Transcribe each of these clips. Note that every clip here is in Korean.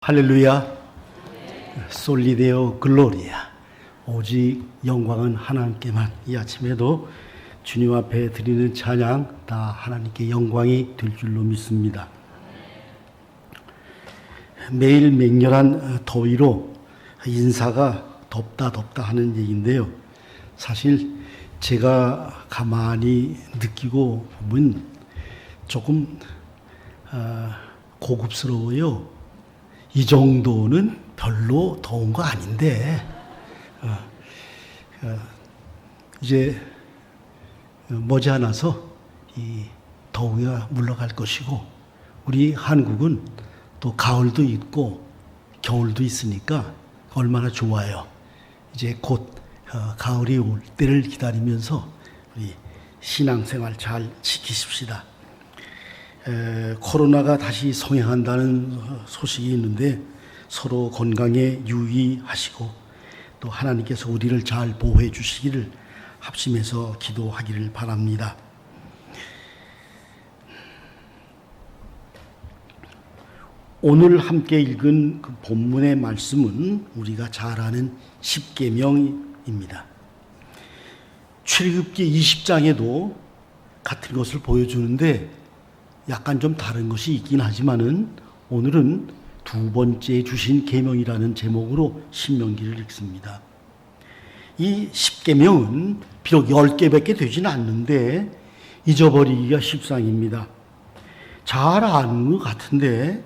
할렐루야. 솔리데오 글로리아. 오직 영광은 하나님께만. 이 아침에도 주님 앞에 드리는 찬양 다 하나님께 영광이 될 줄로 믿습니다. 매일 맹렬한 더위로 인사가 덥다 하는 얘기인데요. 사실 제가 가만히 느끼고 보면 조금 고급스러워요. 이 정도는 별로 더운 거 아닌데 이제 머지않아서 이 더위가 물러갈 것이고, 우리 한국은 또 가을도 있고 겨울도 있으니까 얼마나 좋아요. 이제 곧 가을이 올 때를 기다리면서 우리 신앙생활 잘 지키십시다. 코로나가 다시 성행한다는 소식이 있는데 서로 건강에 유의하시고 또 하나님께서 우리를 잘 보호해 주시기를 합심해서 기도하기를 바랍니다. 오늘 함께 읽은 그 본문의 말씀은 우리가 잘 아는 십계명입니다. 출애굽기 20장에도 같은 것을 보여주는데 약간 좀 다른 것이 있긴 하지만은 오늘은 두 번째 주신 계명이라는 제목으로 신명기를 읽습니다. 이 십계명은 비록 10개밖에 되지는 않는데 잊어버리기가 십상입니다. 잘 아는 것 같은데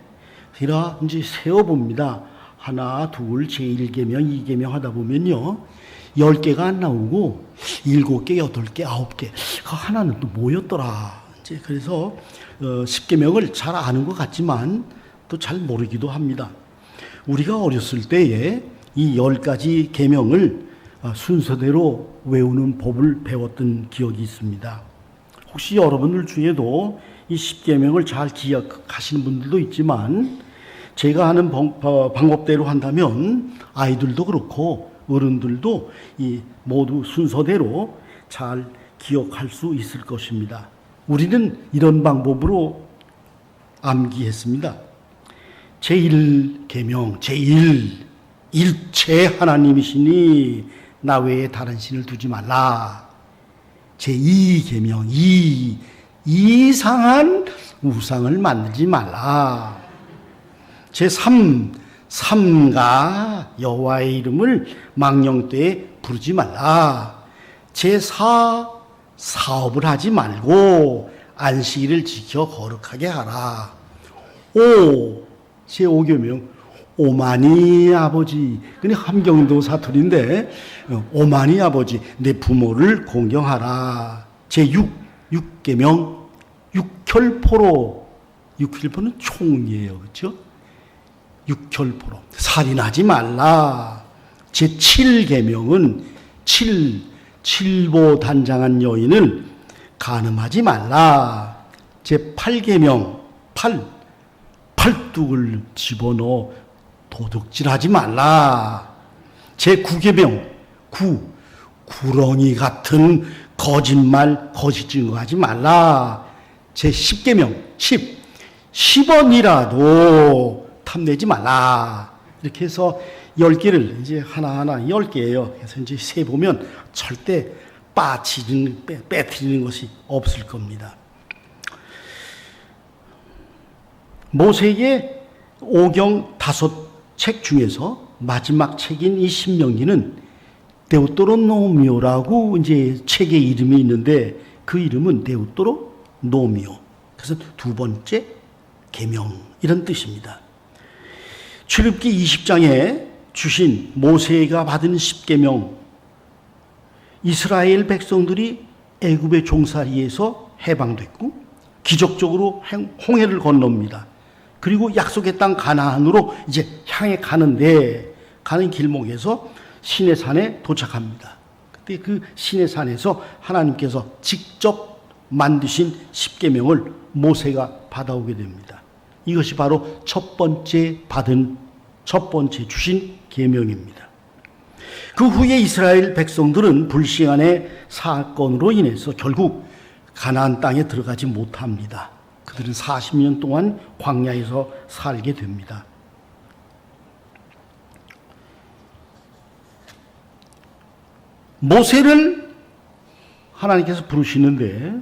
제가 이제 세어봅니다. 하나, 둘, 제1계명, 2계명 하다 보면요, 10개가 안 나오고 7개, 8개, 9개. 그 하나는 또 뭐였더라. 이제 그래서 10계명을 잘 아는 것 같지만 또 잘 모르기도 합니다. 우리가 어렸을 때에 이 10가지 계명을 순서대로 외우는 법을 배웠던 기억이 있습니다. 혹시 여러분들 중에도 이 10계명을 잘 기억하시는 분들도 있지만, 제가 하는 방법대로 한다면 아이들도 그렇고 어른들도 이 모두 순서대로 잘 기억할 수 있을 것입니다. 우리는 이런 방법으로 암기했습니다. 제1계명, 일체 하나님이시니 나 외에 다른 신을 두지 말라. 제2계명, 이상한 우상을 만들지 말라. 제3, 삼가 여호와의 이름을 망령되이 부르지 말라. 제4, 사업을 하지 말고 안식일을 지켜 거룩하게 하라. 제5계명, 오만이 아버지. 그냥 함경도 사투리인데, 오만이 아버지, 내 부모를 공경하라. 제6계명, 육혈포로. 육혈포는 총이에요. 그렇죠? 육혈포로. 살인하지 말라. 제7계명은 칠보단장한 여인을 간음하지 말라. 제8계명, 팔뚝을 집어넣어 도둑질하지 말라. 제9계명, 구렁이 같은 거짓말, 거짓 증거하지 말라. 제10계명, 10원이라도 탐내지 말라. 이렇게 해서 10개를 이제 하나하나 10개예요. 그래서 이제 세보면 절대 빼뜨리는 것이 없을 겁니다. 모세의 오경 5책 중에서 마지막 책인 이 신명기는 데우토로노미오라고 이제 책의 이름이 있는데, 그 이름은 데우토로노미오. 그래서 두 번째 계명 이런 뜻입니다. 출애굽기 20장에 주신 모세가 받은 10계명, 이스라엘 백성들이 애굽의 종살이에서 해방됐고 기적적으로 홍해를 건넙니다. 그리고 약속의 땅 가나안으로 이제 향해 가는데, 가는 길목에서 시내산에 도착합니다. 그때 그 시내산에서 하나님께서 직접 만드신 10계명을 모세가 받아오게 됩니다. 이것이 바로 첫 번째 주신 계명입니다. 그 후에 이스라엘 백성들은 불시간의 사건으로 인해서 결국 가나안 땅에 들어가지 못합니다. 그들은 40년 동안 광야에서 살게 됩니다. 모세를 하나님께서 부르시는데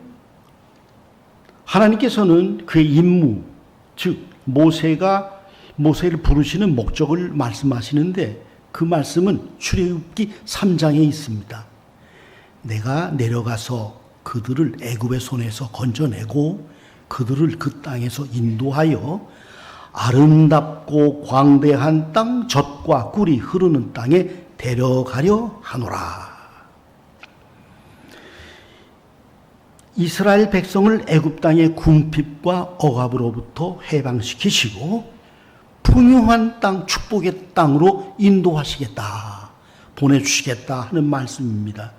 하나님께서는 그의 임무, 즉 모세를 부르시는 목적을 말씀하시는데 그 말씀은 출애굽기 3장에 있습니다. 내가 내려가서 그들을 애굽의 손에서 건져내고 그들을 그 땅에서 인도하여 아름답고 광대한 땅, 젖과 꿀이 흐르는 땅에 데려가려 하노라. 이스라엘 백성을 애굽 땅의 궁핍과 억압으로부터 해방시키시고 풍요한 땅, 축복의 땅으로 인도하시겠다, 보내주시겠다 하는 말씀입니다.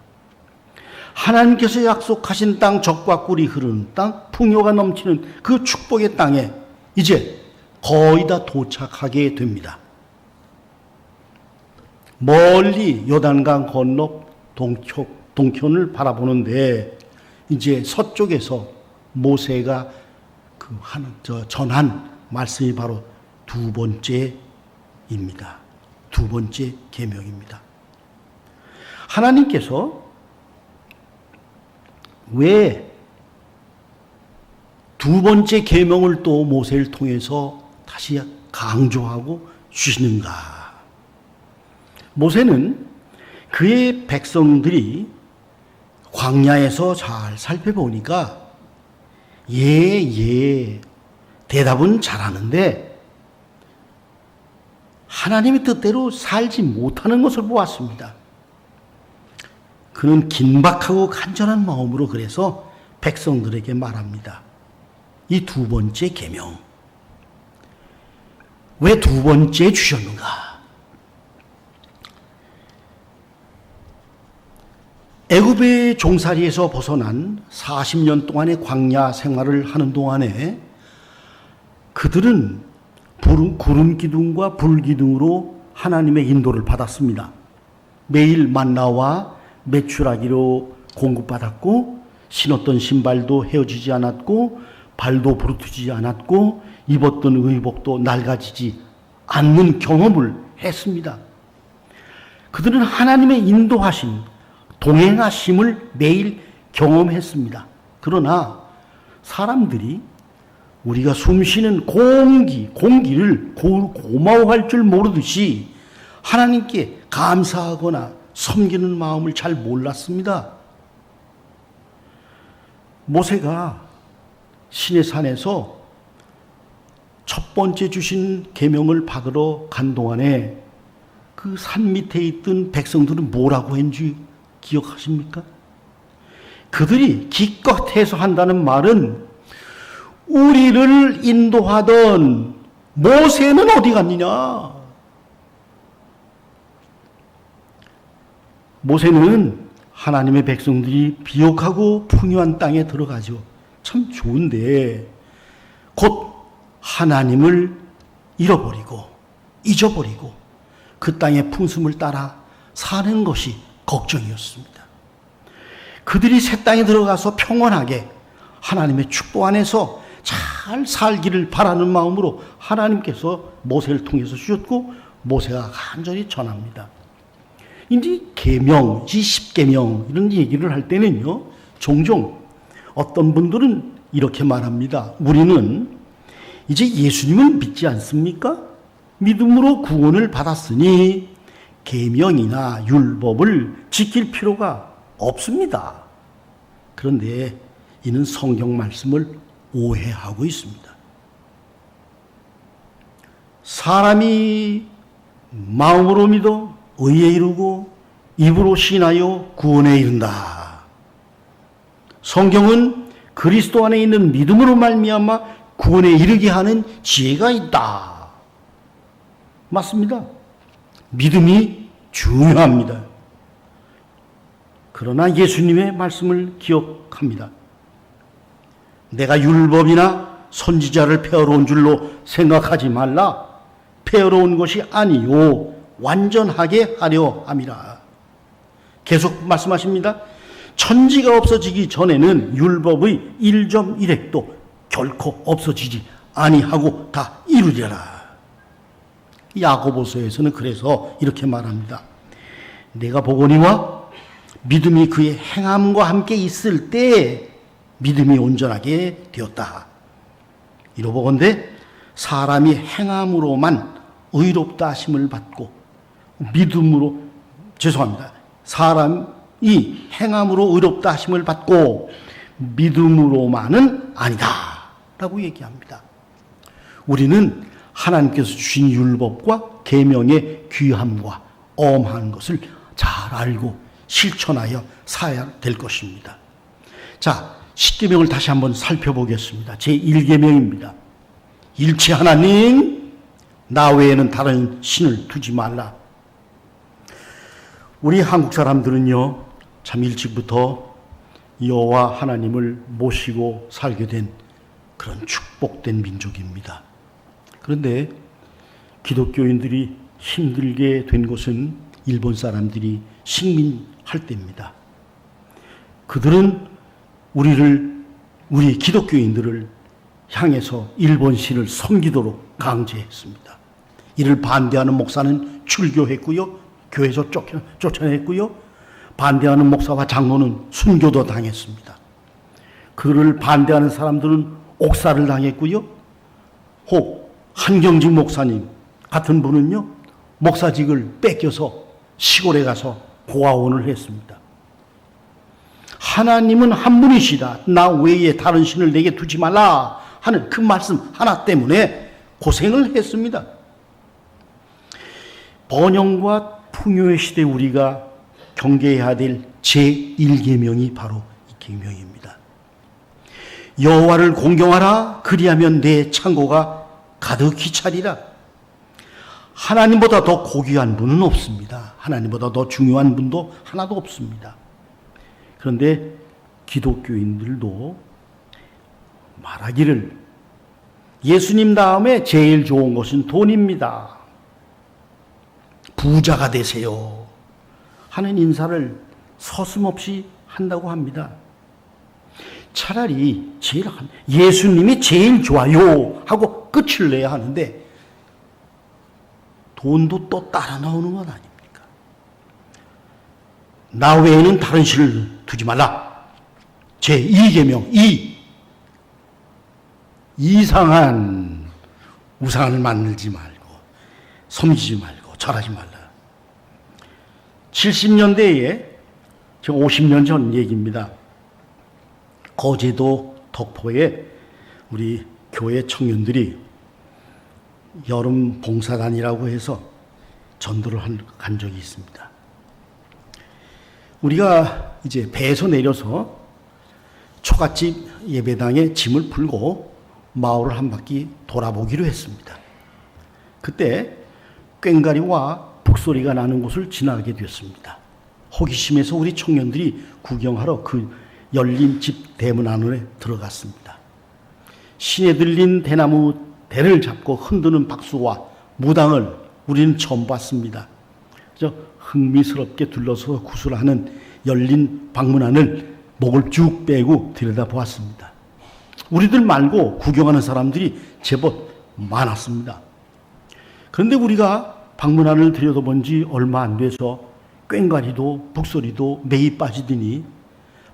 하나님께서 약속하신 땅, 젖과 꿀이 흐르는 땅, 풍요가 넘치는 그 축복의 땅에 이제 거의 다 도착하게 됩니다. 멀리 요단강 건너 동편을 바라보는데 이제 서쪽에서 모세가 전한 말씀이 바로 두 번째입니다. 두 번째 계명입니다. 하나님께서 왜 두 번째 계명을 또 모세를 통해서 다시 강조하고 주시는가? 모세는 그의 백성들이 광야에서 잘 살펴보니까 대답은 잘하는데 하나님의 뜻대로 살지 못하는 것을 보았습니다. 그는 긴박하고 간절한 마음으로 그래서 백성들에게 말합니다. 이 두 번째 계명, 왜 두 번째 주셨는가? 애굽의 종살이에서 벗어난 40년 동안의 광야 생활을 하는 동안에 그들은 구름 기둥과 불 기둥으로 하나님의 인도를 받았습니다. 매일 만나와 메추라기로 공급받았고 신었던 신발도 헤어지지 않았고 발도 부르트지 않았고 입었던 의복도 낡아지지 않는 경험을 했습니다. 그들은 하나님의 인도하심, 동행하심을 매일 경험했습니다. 그러나 사람들이 우리가 숨쉬는 공기를 고마워할 줄 모르듯이 하나님께 감사하거나 섬기는 마음을 잘 몰랐습니다. 모세가 시내산에서 첫 번째 주신 계명을 받으러 간 동안에 그 산 밑에 있던 백성들은 뭐라고 했는지 기억하십니까? 그들이 기껏 해서 한다는 말은 우리를 인도하던 모세는 어디 갔느냐? 모세는 하나님의 백성들이 비옥하고 풍요한 땅에 들어가죠. 참 좋은데 곧 하나님을 잃어버리고 잊어버리고 그 땅의 풍습을 따라 사는 것이 걱정이었습니다. 그들이 새 땅에 들어가서 평온하게 하나님의 축복 안에서 잘 살기를 바라는 마음으로 하나님께서 모세를 통해서 주셨고 모세가 간절히 전합니다. 이제 계명, 이 십계명 이런 얘기를 할 때는요, 종종 어떤 분들은 이렇게 말합니다. 우리는 이제 예수님을 믿지 않습니까? 믿음으로 구원을 받았으니 계명이나 율법을 지킬 필요가 없습니다. 그런데 이는 성경 말씀을 오해하고 있습니다. 사람이 마음으로 믿어 의에 이르고 입으로 신하여 구원에 이른다. 성경은 그리스도 안에 있는 믿음으로 말미암아 구원에 이르게 하는 지혜가 있다. 맞습니다. 믿음이 중요합니다. 그러나 예수님의 말씀을 기억합니다. 내가 율법이나 선지자를 폐하러 온 줄로 생각하지 말라. 폐하러 온 것이 아니요 완전하게 하려 함이라. 계속 말씀하십니다. 천지가 없어지기 전에는 율법의 1.1획도 결코 없어지지 아니하고 다 이루리라. 야고보서에서는 그래서 이렇게 말합니다. 내가 보거니와 믿음이 그의 행함과 함께 있을 때 믿음이 온전하게 되었다. 이로보건대 사람이 행함으로만 의롭다 하심을 받고 믿음으로 사람이 행함으로 의롭다 하심을 받고 믿음으로만은 아니다 라고 얘기합니다. 우리는 하나님께서 주신 율법과 계명의 귀함과 엄한 것을 잘 알고 실천하여 살아야 될 것입니다. 자, 십계명을 다시 한번 살펴보겠습니다. 제1계명입니다. 일체 하나님, 나 외에는 다른 신을 두지 말라. 우리 한국 사람들은요, 참 일찍부터 여호와 하나님을 모시고 살게 된 그런 축복된 민족입니다. 그런데 기독교인들이 힘들게 된 것은 일본 사람들이 식민할 때입니다. 그들은 우리 기독교인들을 향해서 일본신을 섬기도록 강제했습니다. 이를 반대하는 목사는 출교했고요, 교회에서 쫓아냈고요, 반대하는 목사와 장로는 순교도 당했습니다. 그를 반대하는 사람들은 옥살을 당했고요, 혹 한경직 목사님 같은 분은요, 목사직을 뺏겨서 시골에 가서 고아원을 했습니다. 하나님은 한 분이시다. 나 외에 다른 신을 내게 두지 말라 하는 그 말씀 하나 때문에 고생을 했습니다. 번영과 풍요의 시대 우리가 경계해야 될 제1계명이 바로 이 계명입니다. 여호와를 공경하라. 그리하면 내 창고가 가득히 차리라. 하나님보다 더 고귀한 분은 없습니다. 하나님보다 더 중요한 분도 하나도 없습니다. 그런데 기독교인들도 말하기를 예수님 다음에 제일 좋은 것은 돈입니다. 부자가 되세요 하는 인사를 서슴없이 한다고 합니다. 차라리 예수님이 제일 좋아요 하고 끝을 내야 하는데 돈도 또 따라 나오는 건 아닙니까? 나 외에는 다른 신을 두지 말라. 제2계명 이상한 우상을 만들지 말고 섬기지 말고 절하지 말라. 70년대에 50년 전 얘기입니다. 거제도 덕포에 우리 교회 청년들이 여름 봉사단이라고 해서 전도를 간 적이 있습니다. 우리가 이제 배에서 내려서 초가집 예배당에 짐을 풀고 마을을 한 바퀴 돌아보기로 했습니다. 그때 꽹과리와 북소리가 나는 곳을 지나게 되었습니다. 호기심에서 우리 청년들이 구경하러 그 열린 집 대문 안에 들어갔습니다. 신에 들린 대나무 대를 잡고 흔드는 박수와 무당을 우리는 처음 봤습니다. 그래서 흥미스럽게 둘러서 구슬하는 열린 방문안을 목을 쭉 빼고 들여다보았습니다. 우리들 말고 구경하는 사람들이 제법 많았습니다. 그런데 우리가 방문안을 들여다본 지 얼마 안 돼서 꽹과리도 북소리도 매이 빠지더니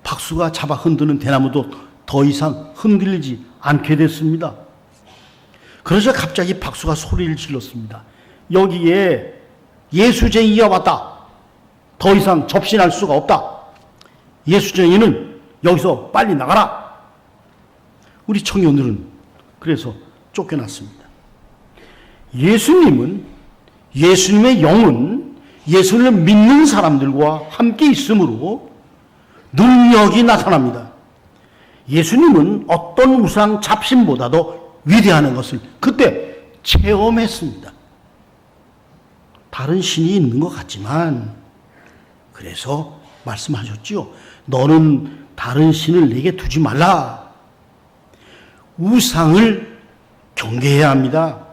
박수가 잡아 흔드는 대나무도 더 이상 흔들리지 않게 됐습니다. 그래서 갑자기 박수가 소리를 질렀습니다. 여기에 예수쟁이가 왔다. 더 이상 접신할 수가 없다. 예수쟁이는 여기서 빨리 나가라. 우리 청년들은 그래서 쫓겨났습니다. 예수님의 영은 예수를 믿는 사람들과 함께 있으므로 능력이 나타납니다. 예수님은 어떤 우상 잡신보다도 위대한 것을 그때 체험했습니다. 다른 신이 있는 것 같지만 그래서 말씀하셨지요. 너는 다른 신을 내게 두지 말라. 우상을 경계해야 합니다.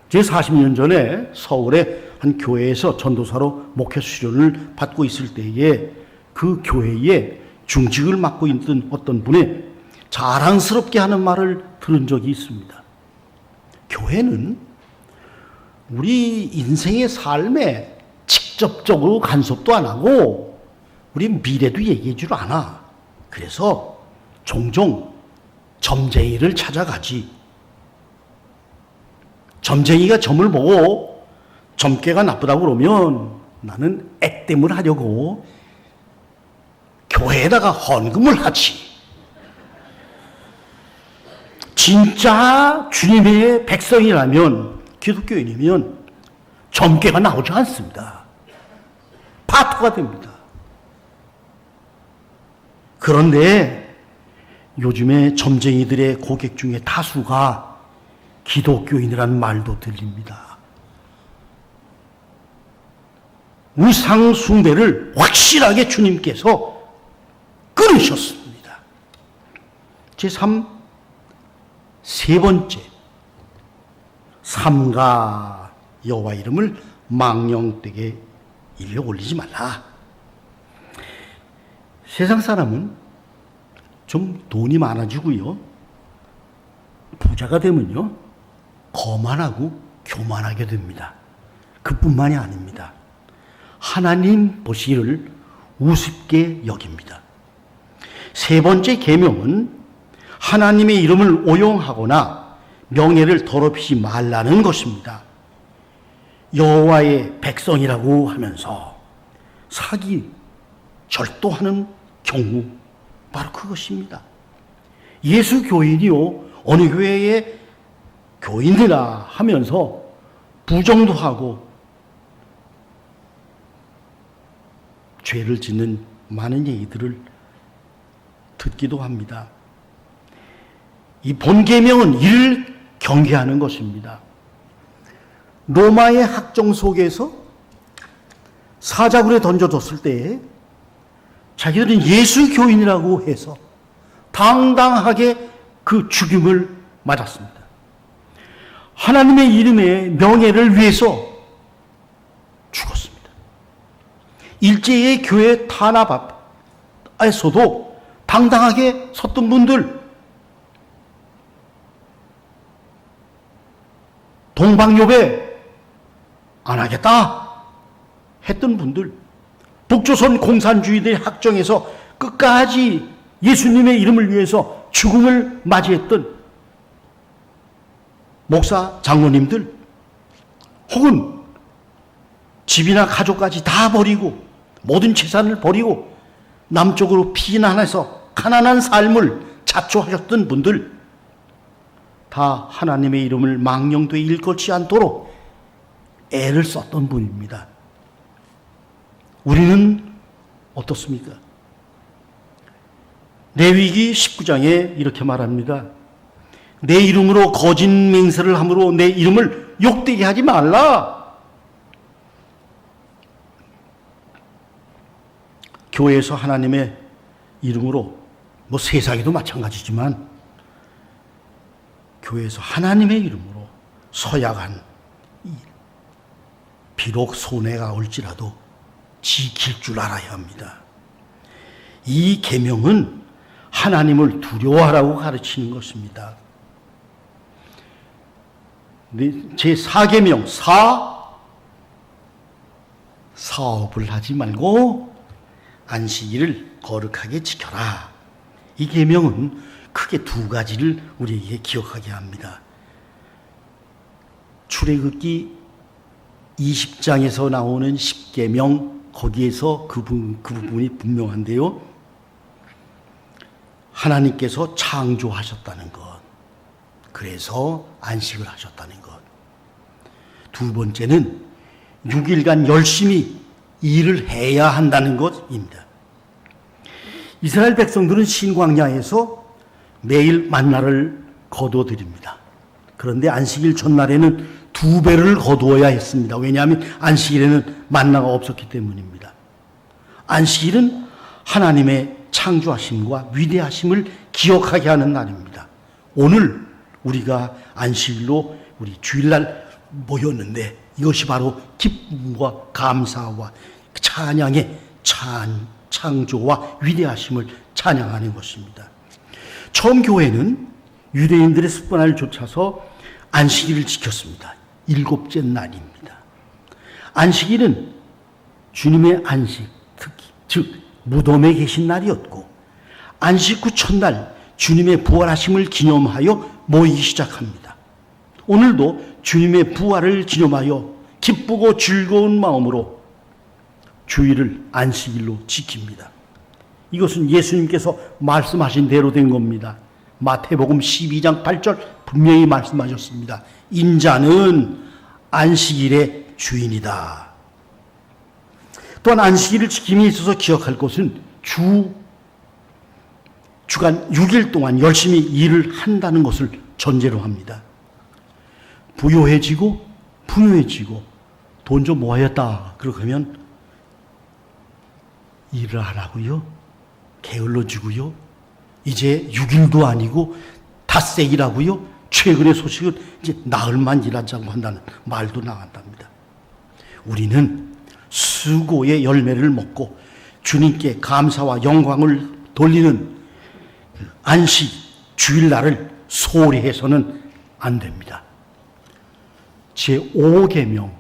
제 40년 전에 서울의 한 교회에서 전도사로 목회 수련을 받고 있을 때에 그 교회에 중직을 맡고 있던 어떤 분의 자랑스럽게 하는 말을 들은 적이 있습니다. 교회는 우리 인생의 삶에 직접적으로 간섭도 안 하고 우리 미래도 얘기해 줄 않아. 그래서 종종 점쟁이를 찾아가지. 점쟁이가 점을 보고 점괘가 나쁘다고 그러면 나는 액땜을 하려고 교회에다가 헌금을 하지. 진짜 주님의 백성이라면, 기독교인이면 점괘가 나오지 않습니다. 파토가 됩니다. 그런데 요즘에 점쟁이들의 고객 중에 다수가 기독교인이라는 말도 들립니다. 우상 숭배를 확실하게 주님께서 끊으셨습니다. 세 번째, 삼가 여호와 이름을 망령되게 일러 올리지 말라. 세상 사람은 좀 돈이 많아지고요, 부자가 되면요, 거만하고 교만하게 됩니다. 그뿐만이 아닙니다. 하나님 보시기를 우습게 여깁니다. 세 번째 계명은 하나님의 이름을 오용하거나 명예를 더럽히지 말라는 것입니다. 여호와의 백성이라고 하면서 사기, 절도하는 경우, 바로 그것입니다. 예수 교인이요, 어느 교회의 교인이라 하면서 부정도 하고 죄를 짓는 많은 얘기들을 듣기도 합니다. 이 본계명은 이를 경계하는 것입니다. 로마의 학정 속에서 사자굴에 던져뒀을 때 자기들은 예수 교인이라고 해서 당당하게 그 죽임을 맞았습니다. 하나님의 이름의 명예를 위해서 죽었습니다. 일제의 교회 탄압 앞에서도 당당하게 섰던 분들, 동방요배 안 하겠다 했던 분들, 북조선 공산주의들의 학정에서 끝까지 예수님의 이름을 위해서 죽음을 맞이했던 목사, 장로님들, 혹은 집이나 가족까지 다 버리고 모든 재산을 버리고 남쪽으로 피난해서 가난한 삶을 자초하셨던 분들, 다 하나님의 이름을 망령되이 일컫지 않도록 애를 썼던 분입니다. 우리는 어떻습니까? 레위기 19장에 이렇게 말합니다. 내 이름으로 거짓 맹세를 함으로 내 이름을 욕되게 하지 말라. 교회에서 하나님의 이름으로, 뭐 세상에도 마찬가지지만 교회에서 하나님의 이름으로 서약한 일, 비록 손해가 올지라도 지킬 줄 알아야 합니다. 이 계명은 하나님을 두려워하라고 가르치는 것입니다. 제4계명, 사업을 하지 말고 안식일을 거룩하게 지켜라. 이 계명은 크게 두 가지를 우리에게 기억하게 합니다. 출애굽기 20장에서 나오는 10계명, 거기에서 그 부분이 분명한데요. 하나님께서 창조하셨다는 것, 그래서 안식을 하셨다는 것. 두 번째는 6일간 열심히 일을 해야 한다는 것입니다. 이스라엘 백성들은 신광야에서 매일 만나를 거두어드립니다. 그런데 안식일 전날에는 2배를 거두어야 했습니다. 왜냐하면 안식일에는 만나가 없었기 때문입니다. 안식일은 하나님의 창조하심과 위대하심을 기억하게 하는 날입니다. 오늘 우리가 안식일로 우리 주일날 모였는데 이것이 바로 기쁨과 감사와 찬양의 창조와 위대하심을 찬양하는 것입니다. 처음 교회는 유대인들의 습관을 좇아서 안식일을 지켰습니다. 7째 날입니다. 안식일은 주님의 안식, 즉 무덤에 계신 날이었고 안식 후 첫날 주님의 부활하심을 기념하여 모이기 시작합니다. 오늘도 주님의 부활을 기념하여 기쁘고 즐거운 마음으로 주일을 안식일로 지킵니다. 이것은 예수님께서 말씀하신 대로 된 겁니다. 마태복음 12장 8절 분명히 말씀하셨습니다. 인자는 안식일의 주인이다. 또한 안식일을 지킴에 있어서 기억할 것은 주간 6일 동안 열심히 일을 한다는 것을 전제로 합니다. 부유해지고 돈 좀 모았다. 그렇게 하면 일을 하라고요? 게을러지고요? 이제 6일도 아니고 닷새이라고요? 최근의 소식은 이제 나흘만 일하자고 한다는 말도 나간답니다. 우리는 수고의 열매를 먹고 주님께 감사와 영광을 돌리는 안식 주일날을 소홀히 해서는 안 됩니다. 제5계명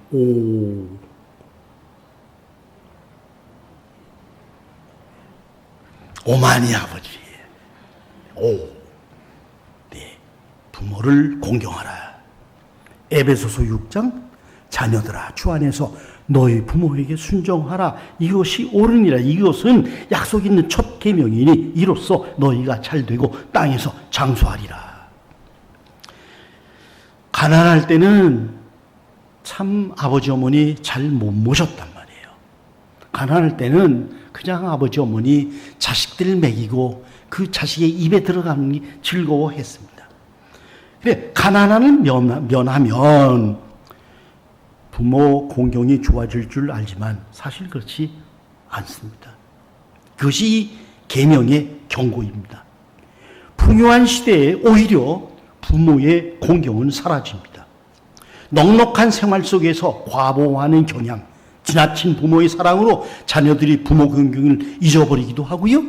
오만이 아버지 네, 부모를 공경하라. 에베소서 6장 자녀들아 주 안에서 너희 부모에게 순종하라. 이것이 옳으니라. 이것은 약속 있는 첫 계명이니 이로써 너희가 잘되고 땅에서 장수하리라. 가난할 때는 참 아버지 어머니 잘 못 모셨단 말이에요. 가난할 때는 그냥 아버지 어머니 자식들 먹이고 그 자식의 입에 들어가는 게 즐거워했습니다. 그래 가난함을 면하면 부모 공경이 좋아질 줄 알지만 사실 그렇지 않습니다. 그것이 계명의 경고입니다. 풍요한 시대에 오히려 부모의 공경은 사라집니다. 넉넉한 생활 속에서 과보하는 경향, 지나친 부모의 사랑으로 자녀들이 부모 공경을 잊어버리기도 하고요.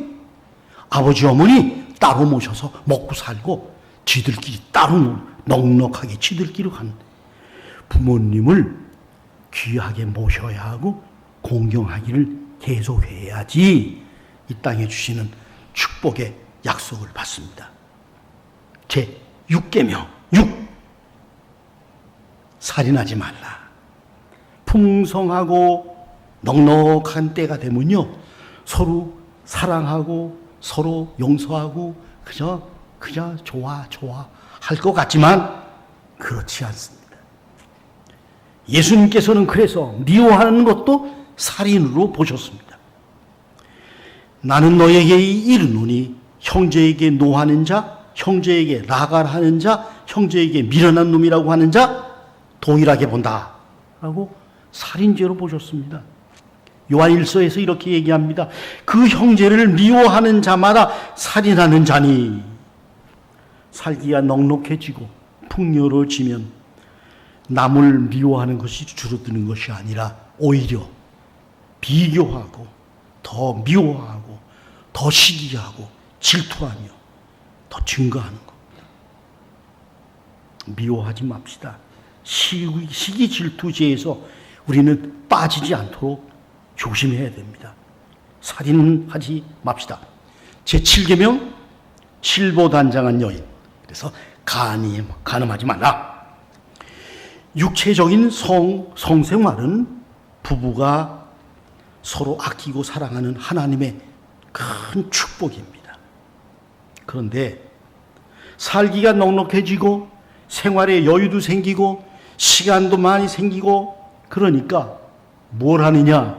아버지 어머니 따로 모셔서 먹고 살고 지들끼리 따로 넉넉하게 지들끼리 가는 부모님을 귀하게 모셔야 하고 공경하기를 계속해야지 이 땅에 주시는 축복의 약속을 받습니다. 제6계명 6. 살인하지 말라. 풍성하고 넉넉한 때가 되면요 서로 사랑하고 서로 용서하고 그저 좋아 할 것 같지만 그렇지 않습니다. 예수님께서는 그래서 미워하는 것도 살인으로 보셨습니다. 나는 너에게 이르노니 형제에게 노하는 자, 형제에게 라갈하는 자, 형제에게 미련한 놈이라고 하는 자 동일하게 본다 라고 살인죄로 보셨습니다. 요한일서에서 이렇게 얘기합니다. 그 형제를 미워하는 자마다 살인하는 자니 살기가 넉넉해지고 풍요로워지면 남을 미워하는 것이 줄어드는 것이 아니라 오히려 비교하고 더 미워하고 더 시기하고 질투하며 더 증가하는 겁니다. 미워하지 맙시다. 시기 질투죄에서 우리는 빠지지 않도록 조심해야 됩니다. 살인하지 맙시다. 제7계명 실보단장한 여인. 그래서 간음하지 말라. 육체적인 성생활은 부부가 서로 아끼고 사랑하는 하나님의 큰 축복입니다. 그런데 살기가 넉넉해지고 생활에 여유도 생기고 시간도 많이 생기고 그러니까 뭘 하느냐?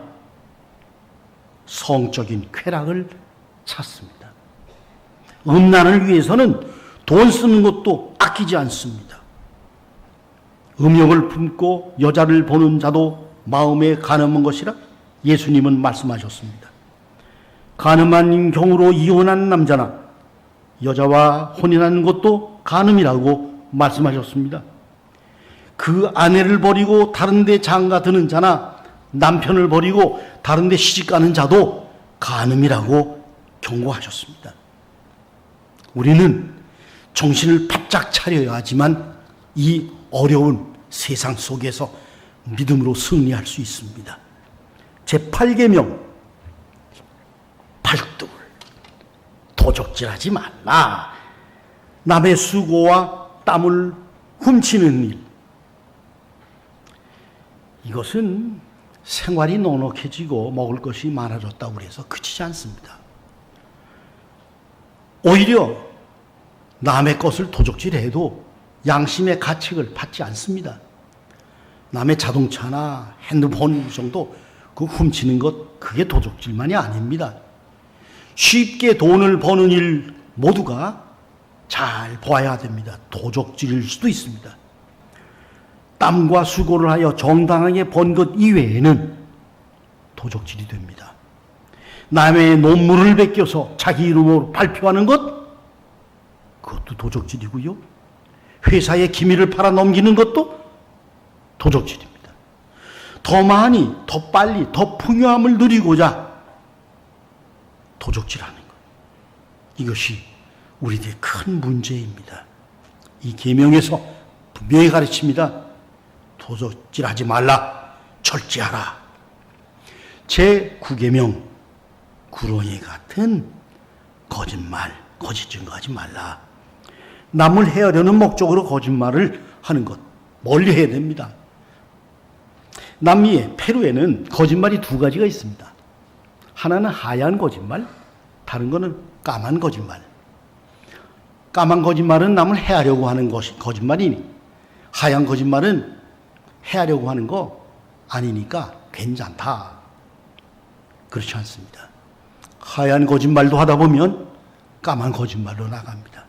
성적인 쾌락을 찾습니다. 음란을 위해서는 돈 쓰는 것도 아끼지 않습니다. 음욕을 품고 여자를 보는 자도 마음에 간음한 것이라 예수님은 말씀하셨습니다. 간음한 경우로 이혼한 남자나 여자와 혼인하는 것도 간음이라고 말씀하셨습니다. 그 아내를 버리고 다른 데 장가 드는 자나 남편을 버리고 다른 데 시집 가는 자도 간음이라고 경고하셨습니다. 우리는 정신을 바짝 차려야 하지만 이 어려운 세상 속에서 믿음으로 승리할 수 있습니다. 제8계명 도적질하지 말라. 남의 수고와 땀을 훔치는 일, 이것은 생활이 넉넉해지고 먹을 것이 많아졌다고 해서 그치지 않습니다. 오히려 남의 것을 도적질해도 양심의 가책을 받지 않습니다. 남의 자동차나 핸드폰 정도 그 훔치는 것, 그게 도적질만이 아닙니다. 쉽게 돈을 버는 일 모두가 잘 보아야 됩니다. 도적질일 수도 있습니다. 땀과 수고를 하여 정당하게 번 것 이외에는 도적질이 됩니다. 남의 논문을 베껴서 자기 이름으로 발표하는 것, 그것도 도적질이고요. 회사의 기밀을 팔아 넘기는 것도 도적질입니다. 더 많이, 더 빨리, 더 풍요함을 누리고자 도적질하는 것, 이것이 우리들의 큰 문제입니다. 이 계명에서 분명히 가르칩니다. 도적질하지 말라, 절제하라. 제9계명, 구렁이 같은 거짓말, 거짓 증거하지 말라. 남을 해하려는 목적으로 거짓말을 하는 것 멀리 해야 됩니다. 남미에, 페루에는 거짓말이 두 가지가 있습니다. 하나는 하얀 거짓말, 다른 거는 까만 거짓말. 까만 거짓말은 남을 해하려고 하는 것이 거짓말이니, 하얀 거짓말은 해하려고 하는 거 아니니까 괜찮다. 그렇지 않습니다. 하얀 거짓말도 하다 보면 까만 거짓말로 나갑니다.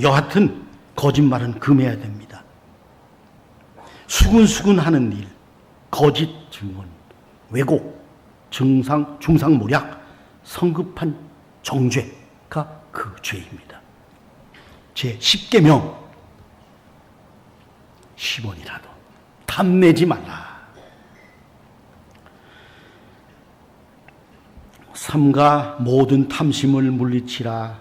여하튼 거짓말은 금해야 됩니다. 수근수근 하는 일, 거짓 증언, 왜곡, 중상모략, 성급한 정죄가 그 죄입니다. 제10계명, 10원이라도 탐내지 말라. 삼가 모든 탐심을 물리치라.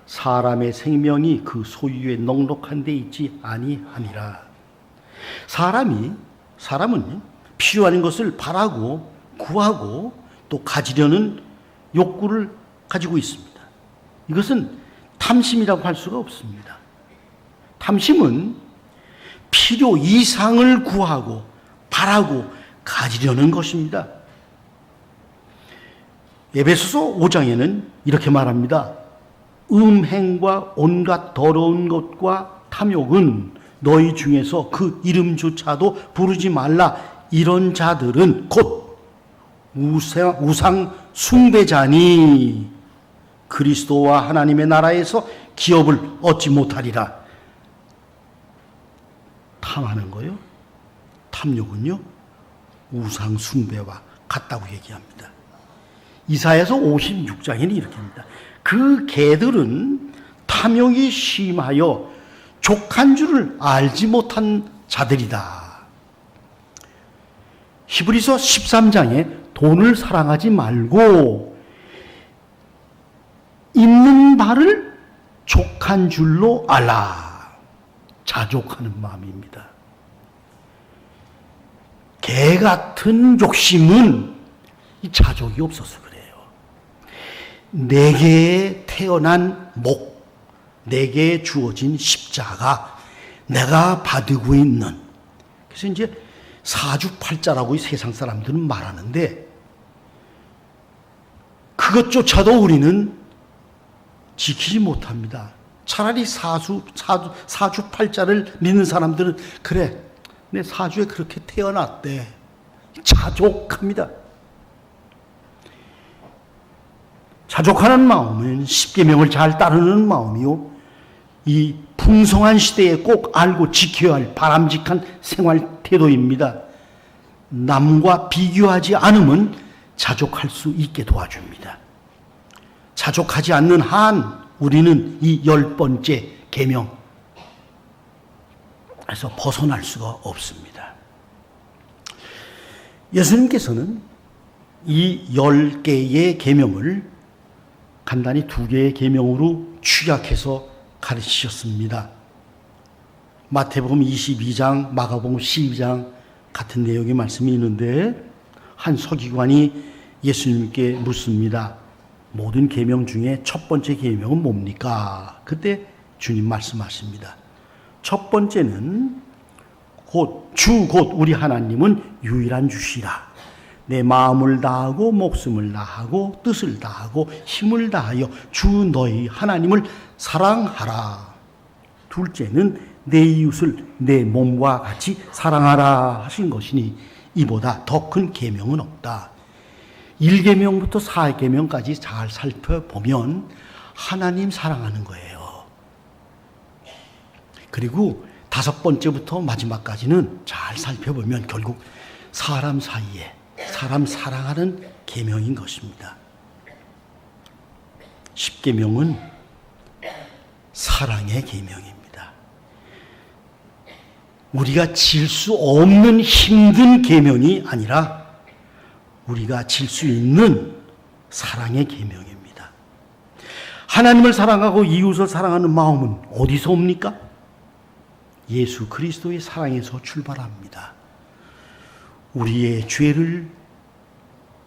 사람의 생명이 그 소유에 넉넉한 데 있지 아니하니라. 사람은 필요한 것을 바라고 구하고 또 가지려는 욕구를 가지고 있습니다. 이것은 탐심이라고 할 수가 없습니다. 탐심은 필요 이상을 구하고 바라고 가지려는 것입니다. 에베소서 5장에는 이렇게 말합니다. 음행과 온갖 더러운 것과 탐욕은 너희 중에서 그 이름조차도 부르지 말라. 이런 자들은 곧 우상 숭배자니 그리스도와 하나님의 나라에서 기업을 얻지 못하리라. 탐하는 거요, 탐욕은요, 우상 숭배와 같다고 얘기합니다. 이사야서 56장에는 이렇게 합니다. 그 개들은 탐욕이 심하여 족한 줄을 알지 못한 자들이다. 히브리서 13장에 돈을 사랑하지 말고 있는 바를 족한 줄로 알라. 자족하는 마음입니다. 개 같은 욕심은 이 자족이 없어서 그래요. 내게 태어난 목, 내게 주어진 십자가, 내가 받고 있는, 그래서 이제 사주팔자라고 이 세상 사람들은 말하는데 그것조차도 우리는 지키지 못합니다. 차라리 사주팔자를 믿는 사람들은 그래, 내 사주에 그렇게 태어났대. 자족합니다. 자족하는 마음은 십계명을 잘 따르는 마음이요, 이 풍성한 시대에 꼭 알고 지켜야 할 바람직한 생활 태도입니다. 남과 비교하지 않으면 자족할 수 있게 도와줍니다. 자족하지 않는 한 우리는 이 10번째 계명에서 벗어날 수가 없습니다. 예수님께서는 이 10개의 계명을 간단히 2개의 계명으로 축약해서 가르치셨습니다. 마태복음 22장, 마가복음 12장 같은 내용의 말씀이 있는데 한 서기관이 예수님께 묻습니다. 모든 계명 중에 첫 번째 계명은 뭡니까? 그때 주님 말씀하십니다. 첫 번째는 곧 우리 하나님은 유일한 주시라. 내 마음을 다하고 목숨을 다하고 뜻을 다하고 힘을 다하여 주 너희 하나님을 사랑하라. 둘째는 내 이웃을 내 몸과 같이 사랑하라 하신 것이니 이보다 더 큰 계명은 없다. 1계명부터 4계명까지 잘 살펴보면 하나님 사랑하는 거예요. 그리고 5번째부터 마지막까지는 잘 살펴보면 결국 사람 사이에 사람 사랑하는 계명인 것입니다. 10계명은 사랑의 계명입니다. 우리가 질 수 없는 힘든 계명이 아니라 우리가 질 수 있는 사랑의 계명입니다. 하나님을 사랑하고 이웃을 사랑하는 마음은 어디서 옵니까? 예수 그리스도의 사랑에서 출발합니다. 우리의 죄를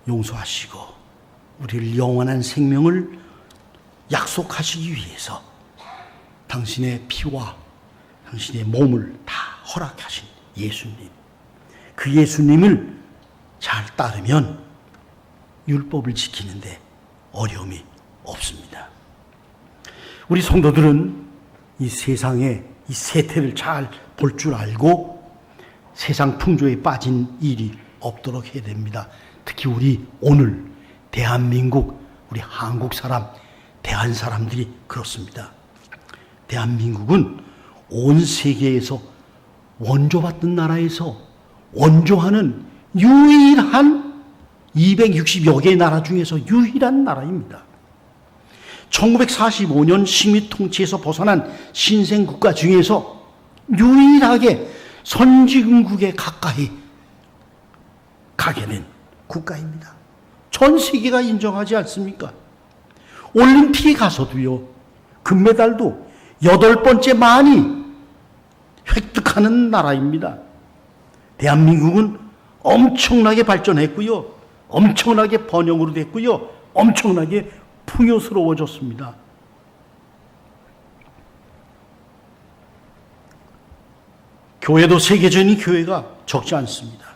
용서하시고 우리를 영원한 생명을 약속하시기 위해서 당신의 피와 당신의 몸을 다 허락하신 예수님, 그 예수님을 잘 따르면 율법을 지키는데 어려움이 없습니다. 우리 성도들은 이 세상의 이 세태를 잘 볼 줄 알고 세상 풍조에 빠진 일이 없도록 해야 됩니다. 특히 우리 오늘 대한민국, 우리 한국 사람, 대한 사람들이 그렇습니다. 대한민국은 온 세계에서 원조받던 나라에서 원조하는 유일한 260여 개의 나라 중에서 유일한 나라입니다. 1945년 식민 통치에서 벗어난 신생국가 중에서 유일하게 선진국에 가까이 가게 된 국가입니다. 전 세계가 인정하지 않습니까? 올림픽에 가서도요, 금메달도 8번째 많이 획득하는 나라입니다. 대한민국은 엄청나게 발전했고요, 엄청나게 번영으로 됐고요, 엄청나게 풍요스러워졌습니다. 교회도 세계적인 교회가 적지 않습니다.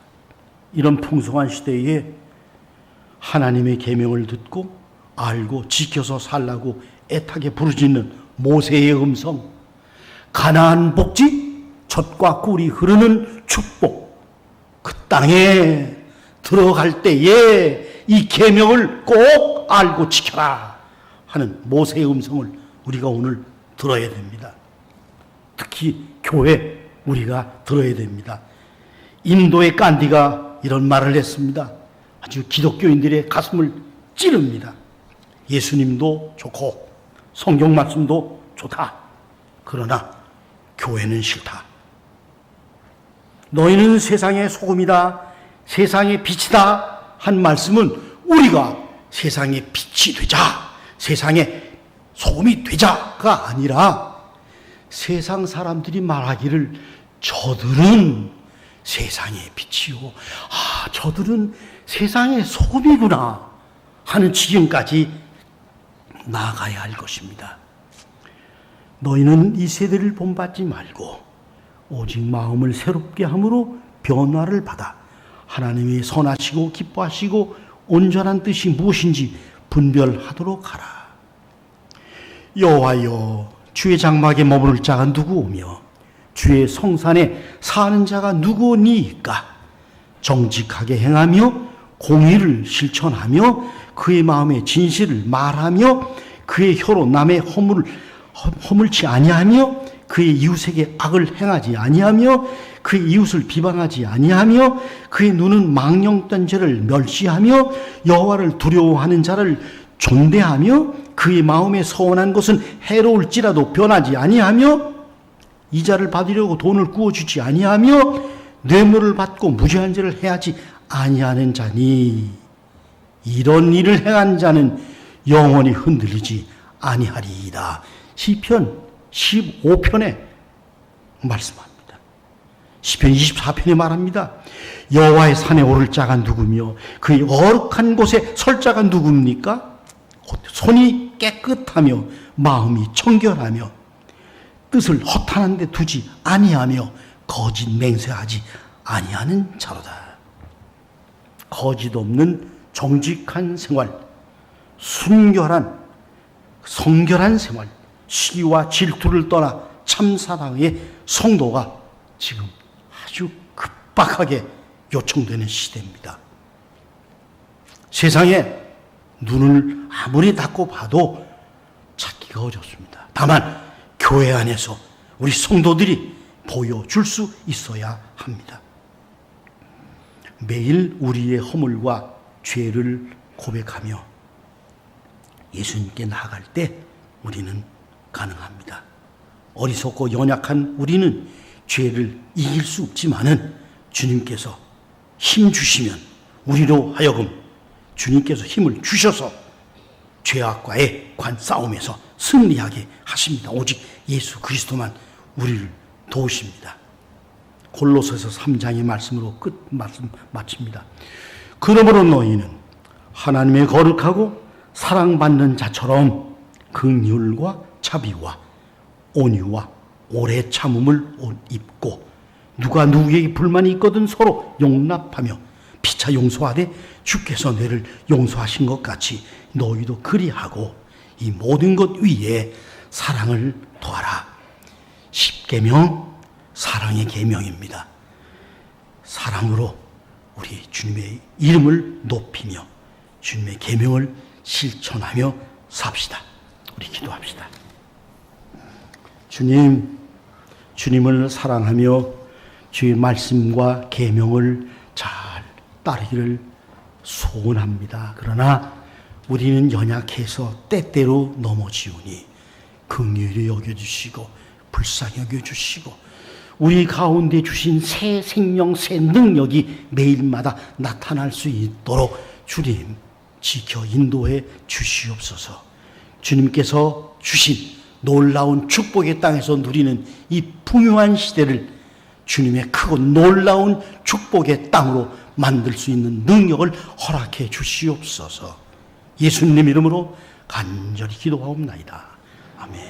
이런 풍성한 시대에 하나님의 계명을 듣고 알고 지켜서 살라고 애타게 부르짖는 모세의 음성, 가나안 복지, 젖과 꿀이 흐르는 축복, 그 땅에 들어갈 때에 이 계명을 꼭 알고 지켜라 하는 모세의 음성을 우리가 오늘 들어야 됩니다. 특히 교회 우리가 들어야 됩니다. 인도의 간디가 이런 말을 했습니다. 아주 기독교인들의 가슴을 찌릅니다. 예수님도 좋고 성경 말씀도 좋다. 그러나 교회는 싫다. 너희는 세상의 소금이다, 세상의 빛이다 한 말씀은 우리가 세상의 빛이 되자, 세상의 소금이 되자가 아니라 세상 사람들이 말하기를 저들은 세상의 빛이요, 저들은 세상의 소금이구나 하는 지경까지 나아가야 할 것입니다. 너희는 이 세대를 본받지 말고 오직 마음을 새롭게 함으로 변화를 받아 하나님이 선하시고 기뻐하시고 온전한 뜻이 무엇인지 분별하도록 하라. 여호와여, 주의 장막에 머무를 자가 누구오며 주의 성산에 사는 자가 누구니이까? 정직하게 행하며 공의를 실천하며 그의 마음에 진실을 말하며 그의 혀로 남의 허물치 아니하며 그의 이웃에게 악을 행하지 아니하며 그의 이웃을 비방하지 아니하며 그의 눈은 망령된 죄를 멸시하며 여호와를 두려워하는 자를 존대하며 그의 마음에 서원한 것은 해로울지라도 변하지 아니하며 이자를 받으려고 돈을 구워주지 아니하며 뇌물을 받고 무죄한 죄를 해하지 아니하는 자니 이런 일을 행한 자는 영원히 흔들리지 아니하리이다. 시편 15편에 말씀합니다. 시편 24편에 말합니다. 여호와의 산에 오를 자가 누구며 그의 거룩한 곳에 설 자가 누굽니까? 곧 손이 깨끗하며 마음이 청결하며 뜻을 허탄한 데 두지 아니하며 거짓 맹세하지 아니하는 자로다. 거짓 없는 정직한 생활, 순결한 성결한 생활, 시기와 질투를 떠나 참사랑의 성도가 지금 아주 급박하게 요청되는 시대입니다. 세상에 눈을 아무리 닫고 봐도 찾기가 어렵습니다. 다만 교회 안에서 우리 성도들이 보여줄 수 있어야 합니다. 매일 우리의 허물과 죄를 고백하며 예수님께 나아갈 때 우리는 가능합니다. 어리석고 연약한 우리는 죄를 이길 수 없지만은 주님께서 힘 주시면 우리로 하여금 주님께서 힘을 주셔서 죄악과의 싸움에서 승리하게 하십니다. 오직 예수 그리스도만 우리를 도우십니다. 골로새서 3장의 말씀으로 끝 말씀 마칩니다. 그러므로 너희는 하나님의 거룩하고 사랑받는 자처럼 긍휼과 자비와 온유와 오래 참음을 입고 누가 누구에게 불만이 있거든 서로 용납하며 피차 용서하되 주께서 너를 용서하신 것 같이 너희도 그리하고 이 모든 것 위에 사랑을 더하라. 10계명 사랑의 계명입니다. 사랑으로 우리 주님의 이름을 높이며 주님의 계명을 실천하며 삽시다. 우리 기도합시다. 주님, 주님을 사랑하며 주의 말씀과 계명을 잘 따르기를 소원합니다. 그러나 우리는 연약해서 때때로 넘어지우니 긍휼히 여겨주시고 불쌍히 여겨주시고 우리 가운데 주신 새 생명, 새 능력이 매일마다 나타날 수 있도록 주님 지켜 인도해 주시옵소서. 주님께서 주신 놀라운 축복의 땅에서 누리는 이 풍요한 시대를 주님의 크고 놀라운 축복의 땅으로 만들 수 있는 능력을 허락해 주시옵소서. 예수님 이름으로 간절히 기도하옵나이다. 아멘.